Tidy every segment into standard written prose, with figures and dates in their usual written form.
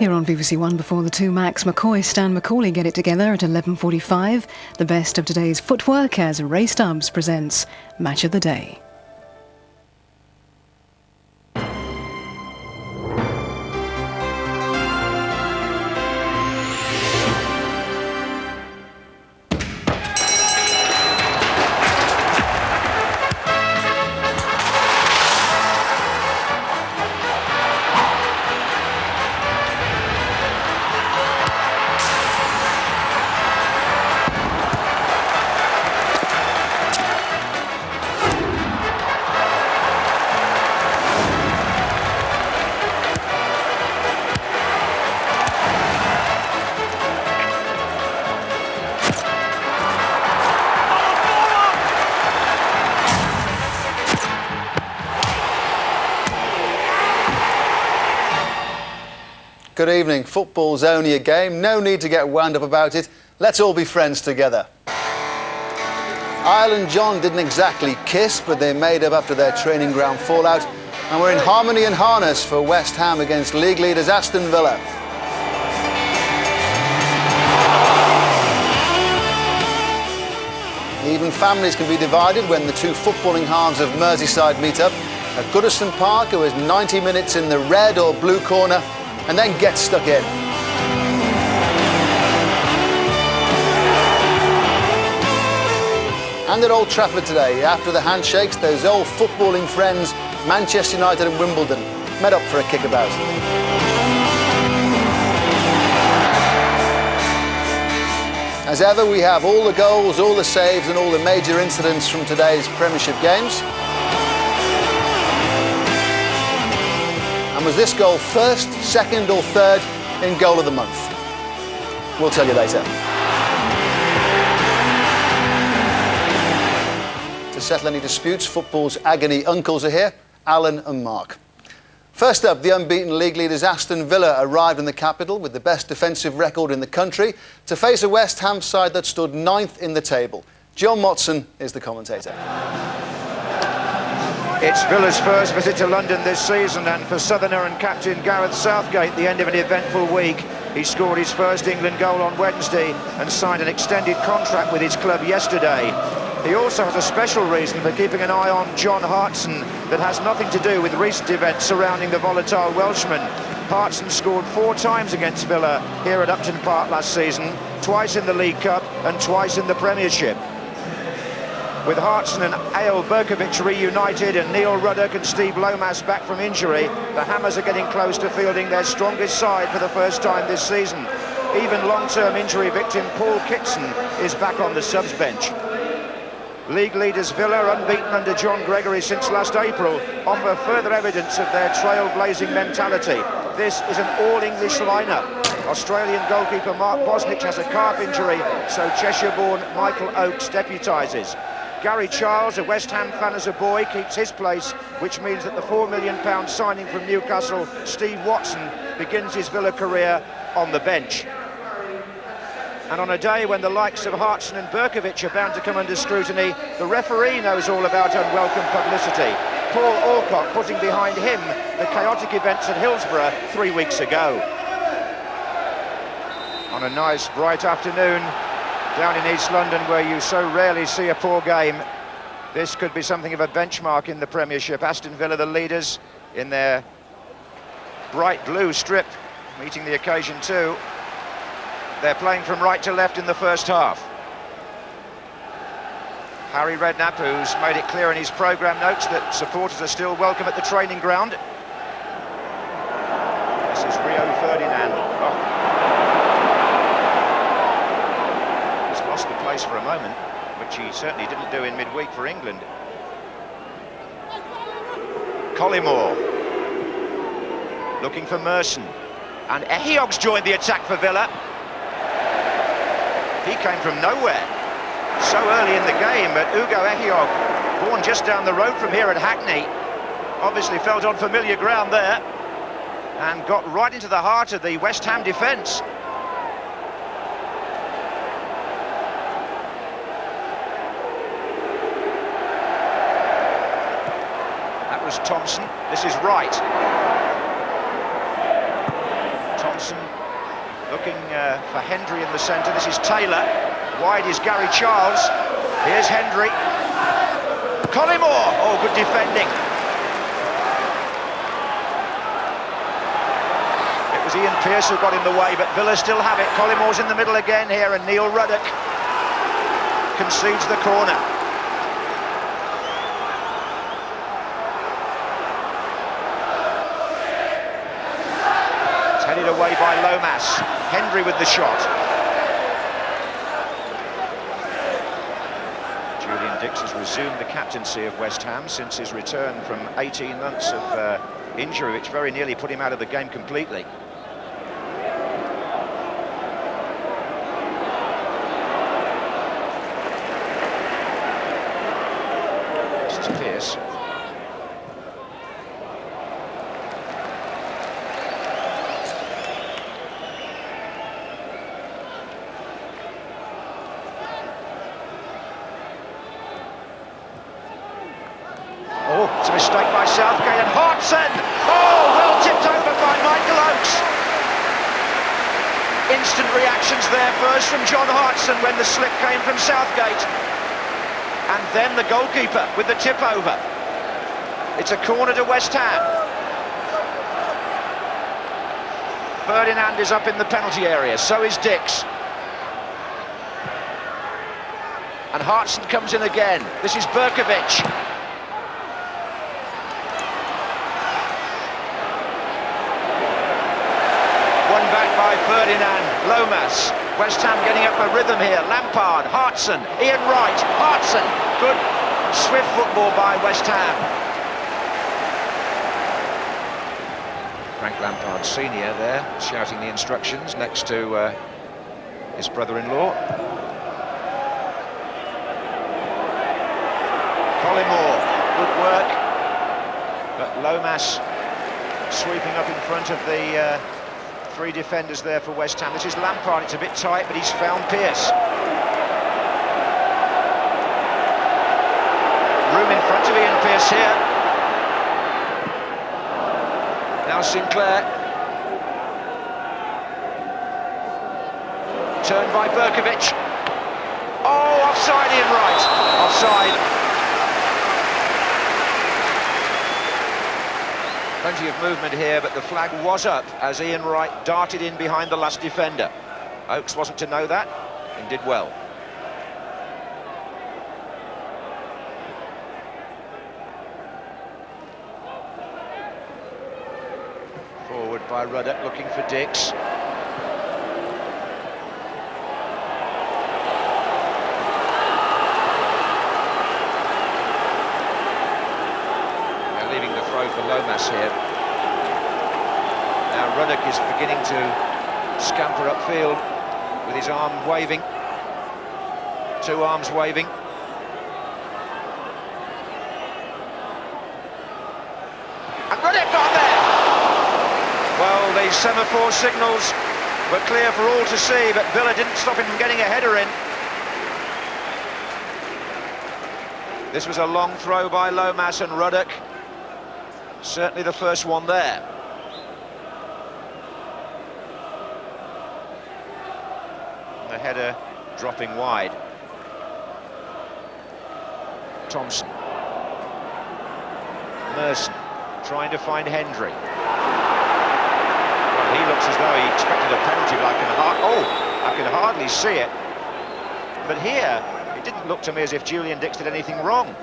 Here on BBC1 before the two, Max McCoy, Stan McCauley get it together at 11:45. The best of today's footwork as Ray Stubbs presents Match of the Day. Good evening. Football's only a game. No need to get wound up about it. Let's all be friends together. Isle and John didn't exactly kiss, but they made up after their training ground fallout, and we're in harmony and harness for West Ham against league leaders Aston Villa. Even families can be divided when the two footballing halves of Merseyside meet up. At Goodison Park, who is 90 minutes in the red or blue corner, and then get stuck in. And at Old Trafford today, after the handshakes, those old footballing friends, Manchester United and Wimbledon, met up for a kickabout. As ever, we have all the goals, all the saves and all the major incidents from today's Premiership games. And was this goal first, second or third in goal of the month? We'll tell you later. To settle any disputes, football's agony uncles are here, Alan and Mark. First up, the unbeaten league leaders Aston Villa arrived in the capital with the best defensive record in the country to face a West Ham side that stood 9th in the table. John Watson is the commentator. It's Villa's first visit to London this season, and for Southerner and captain Gareth Southgate, the end of an eventful week. He scored his first England goal on Wednesday and signed an extended contract with his club yesterday. He also has a special reason for keeping an eye on John Hartson that has nothing to do with recent events surrounding the volatile Welshman. Hartson scored 4 times against Villa here at Upton Park last season, twice in the League Cup and twice in the Premiership. With Hartson and Eyal Berkovic reunited and Neil Ruddock and Steve Lomas back from injury, the Hammers are getting close to fielding their strongest side for the first time this season. Even long-term injury victim Paul Kitson is back on the subs bench. League leaders Villa, unbeaten under John Gregory since last April, offer further evidence of their trailblazing mentality. This is an all-English lineup. Australian goalkeeper Mark Bosnich has a calf injury, so Cheshire-born Michael Oakes deputises. Gary Charles, a West Ham fan as a boy, keeps his place, which means that the £4 million signing from Newcastle, Steve Watson, begins his Villa career on the bench. And on a day when the likes of Hartson and Berkovic are bound to come under scrutiny, the referee knows all about unwelcome publicity. Paul Alcock putting behind him the chaotic events at Hillsborough 3 weeks ago. On a nice, bright afternoon, down in East London, where you so rarely see a poor game, this could be something of a benchmark in the Premiership. Aston Villa, the leaders, in their bright blue strip, meeting the occasion too. They're playing from right to left in the first half. Harry Redknapp, who's made it clear in his programme notes that supporters are still welcome at the training ground. This is Rio Ferdinand. Oh. Lost the place for a moment, which he certainly didn't do in midweek for England. Collymore looking for Merson, and Ehiog's joined the attack for Villa. He came from nowhere so early in the game, but Ugo Ehiog, born just down the road from here at Hackney, obviously felt on familiar ground there and got right into the heart of the West Ham defence. Thompson, this is Wright. Thompson looking for Hendry in the centre. This is Taylor. Wide is Gary Charles. Here's Hendry. Collymore. Oh, good defending. It was Ian Pearce who got in the way, but Villa still have it. Collymore's in the middle again here, and Neil Ruddock concedes the corner. It's headed away by Lomas. Hendry with the shot. Dix has resumed the captaincy of West Ham since his return from 18 months of injury, which very nearly put him out of the game completely. This is Pearce. Mistake by Southgate, and Hartson! Oh, well tipped over by Michael Oakes. Instant reactions there, first from John Hartson when the slip came from Southgate, and then the goalkeeper with the tip over. It's a corner to West Ham. Ferdinand is up in the penalty area, so is Dix. And Hartson comes in again. This is Berkovic. By Ferdinand, Lomas, West Ham getting up a rhythm here. Lampard, Hartson, Ian Wright, Hartson. Good swift football by West Ham. Frank Lampard Senior there, shouting the instructions next to his brother-in-law. Collymore, good work, but Lomas sweeping up in front of the three defenders there for West Ham. This is Lampard, it's a bit tight, but he's found Pearce. Room in front of Ian Pearce here. Now Sinclair. Turned by Berkovic. Oh, offside, Ian Wright. Offside. Plenty of movement here, but the flag was up as Ian Wright darted in behind the last defender. Oakes wasn't to know that and did well. Forward by Ruddock, looking for Dix. For Lomas here. Now Ruddock is beginning to scamper upfield with his arm waving. Two arms waving. And Ruddock got there! Well, the semaphore signals were clear for all to see, but Villa didn't stop him from getting a header in. This was a long throw by Lomas, and Ruddock certainly the first one there. The header dropping wide. Thompson. Merson trying to find Hendry. Well, he looks as though he expected a penalty, but I can hardly see it. But here, it didn't look to me as if Julian Dix did anything wrong.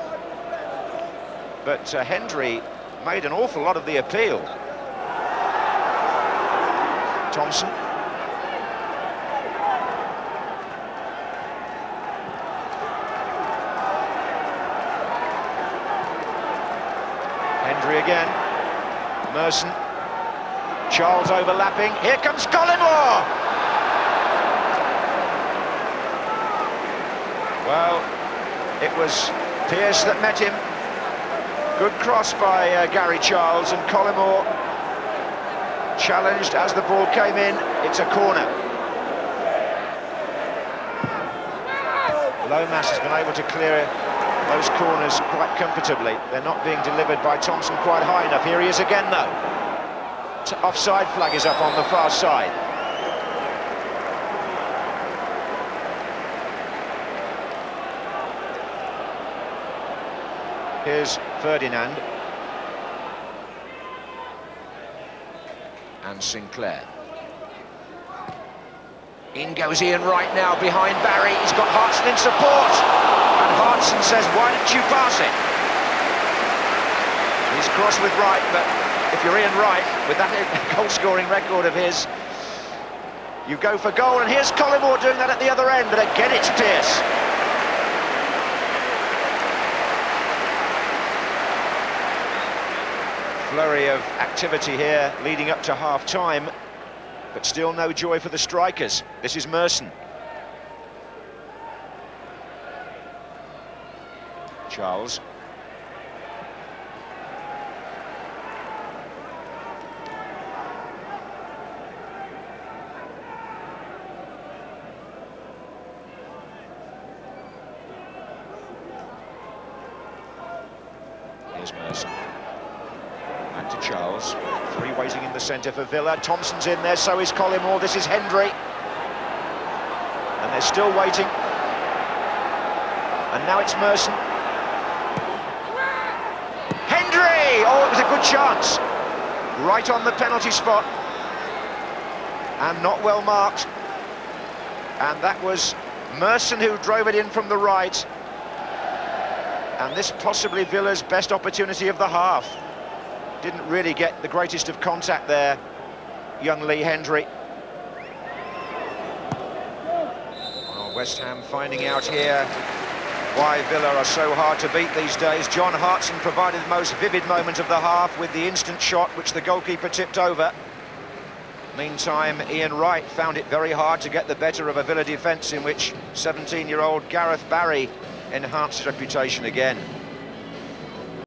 But Hendry made an awful lot of the appeal. Thompson. Hendry again. Merson. Charles overlapping. Here comes Collymore! Well, it was Pearce that met him. Good cross by Gary Charles, and Collymore challenged as the ball came in. It's a corner. Lomas has been able to clear those corners quite comfortably. They're not being delivered by Thompson quite high enough. Here he is again, though. Offside flag is up on the far side. Here's Ferdinand. And Sinclair. In goes Ian Wright now behind Barry. He's got Hartson in support. And Hartson says, why didn't you pass it? He's crossed with Wright, but if you're Ian Wright, with that goal-scoring record of his, you go for goal. And here's Collymore doing that at the other end, but again it's Pearce. Flurry of activity here leading up to half-time, but still no joy for the strikers. This is Merson. Charles. Here's Merson. Back to Charles. Three waiting in the centre for Villa. Thompson's in there, so is Collymore. This is Hendry. And they're still waiting. And now it's Merson. Hendry! Oh, it was a good chance. Right on the penalty spot. And not well marked. And that was Merson who drove it in from the right. And this possibly Villa's best opportunity of the half. Didn't really get the greatest of contact there, young Lee Hendry. Well, West Ham finding out here why Villa are so hard to beat these days. John Hartson provided the most vivid moment of the half with the instant shot which the goalkeeper tipped over. Meantime, Ian Wright found it very hard to get the better of a Villa defence in which 17-year-old Gareth Barry enhanced his reputation again.